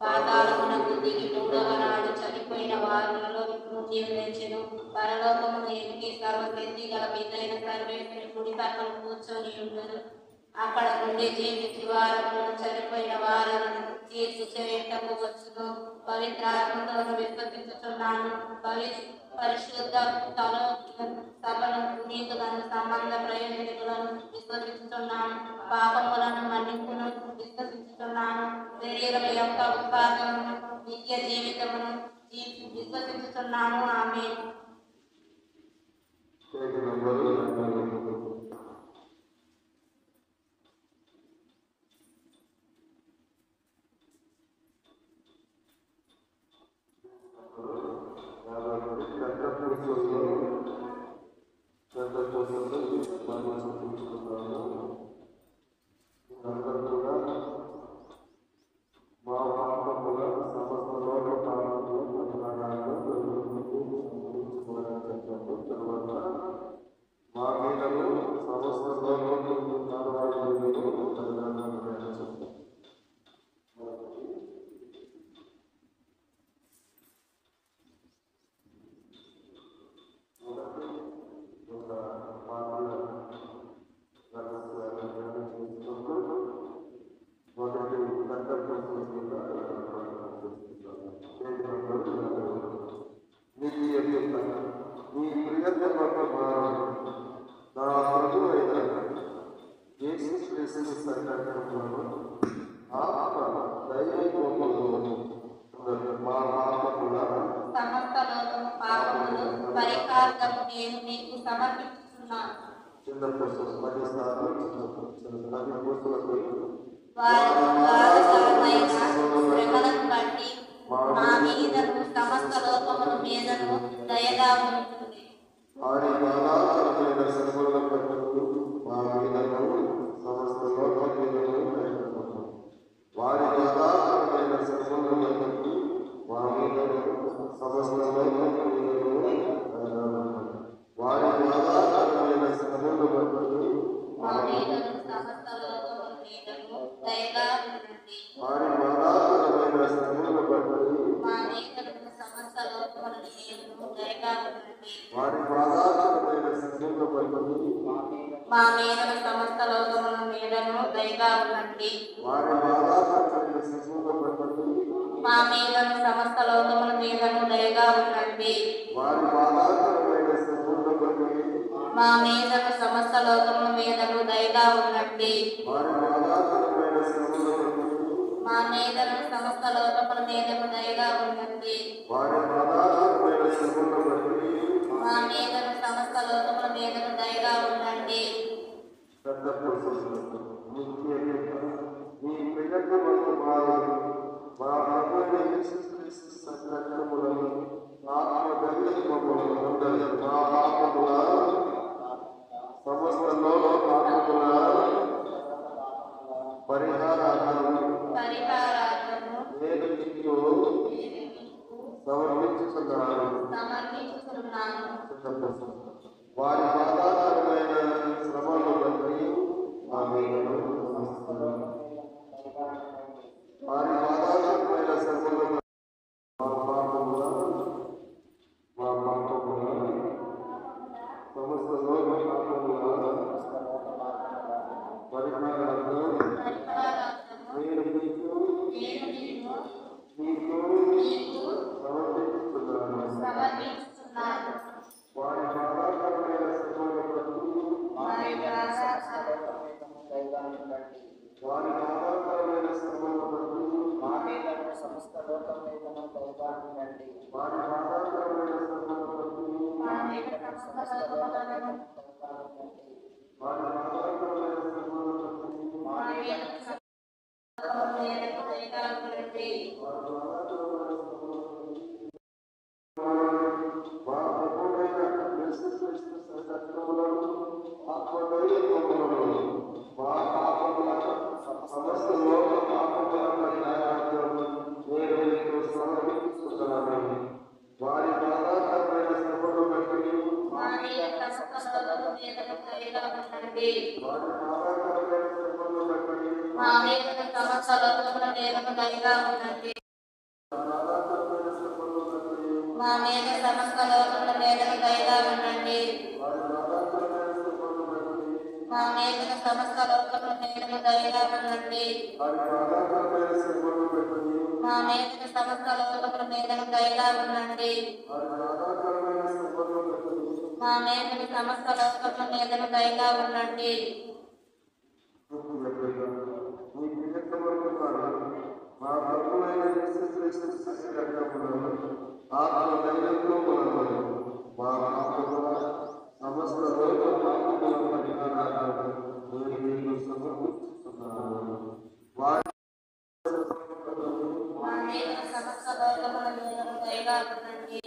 పాతాళమునకు దిగి మూడవ నాడు చనిపోయిన వారులలో జీవించెను. పరలోకమును ఎక్కి సర్వశక్తి గల పితైన సర్వేశ్వరుని కుడి పక్కన కూర్చొని ఉండను. అక్కడ నుండి జీవించి వారములను చనిపోయిన వారులను తీర్పు చేయుటకు వచ్చును. పవిత్రాత్మతో విశ్వసించుచున్నాను. పరిశుద్ధ సభను నీతులను సంబంధ ప్రయోజకులను విశ్వసించుతున్నాను. పాపములను మన్నింపును విశ్వసించుతున్నాను. శరీరం యొక్క ఉత్పాదనను నిత్య జీవితమును విశ్వసించుతున్నాను. ఆమేన్. నేను నీకు సమర్పించుచున్నాను. శ్రమలను బట్టి మా మీదను సమస్త లోకముల మీదను దయగా ఉంటుంది. మా మీద సమస్త లోకముల మీదను దయగా ఉండండి. మా మీద సమస్త లోకముల మీదను దయగా ఉండండి. మా మీద సమస్త లోకముల మీదను దయగా ఉండండి. మా మీద సమస్త లోకముల మీదను దయగా ఉండండి. మా మీద సమస్త లోకముల మీదను దయగా ఉండండి. వారి బాధాకరమైన శ్రమలను బట్టి వారి బాధాకరమైన శ్రమలను సమస్త సమర్పిస్తున్నాను. వారి బాధాకరమైన శ్రమలను బట్టి మా మీద సమస్త లోకం మీదను దయగా ఉండండి. వారి బాధాకరమైన శ్రమలను బట్టి మా మీద సమస్త లోకం మీదను దయగా ఉండండి. వారి బాధాకరమైన శ్రమలను బట్టి మా మీద దయగా ఉండండి. సమస్త లోక పాపముల పరిహారార్థం నేను మీకు సమర్పించుకుంటున్నాను. వారి బాధాకరమైన శ్రమను బట్టి మా మీద సమస్త లోకం మీదను దయగా ఉండండి. వారి బాధాకరమైన శ్రమను బట్టి మా మీద సమస్త లోకముల మీదను దయగా ఉండండి. బాధాకరమైన శ్రమను బట్టి మా మీద సమస్త లోకముల మీదను దయగా ఉండండి. వారి బాధాకరమైన శ్రమను బట్టి మా మీద సమస్త లోకముల మీదను దయగా ఉండండి. వారి బాధాకరమైన శ్రమను బట్టి మా మీద సమస్త లోకముల మీదను దయగా ఉండండి. వారి బాధాకరమైన శ్రమను బట్టి మా మీద సమస్త లోకముల మీదను దయగా ఉండండి. మీ ప్రియతమనుకున్నాను. మా ప్రభువైన యేసుక్రీస్తు శరీరములను ఆత్మధైర్యంతో కొనవలెను. మా పాపముల సమస్త లోక పాపముల పరిహారార్థం నేను మీకు సమర్పించుతున్నాను. వారి మా మీద సమస్త లోకముల మీదను దయగా ఉండండి.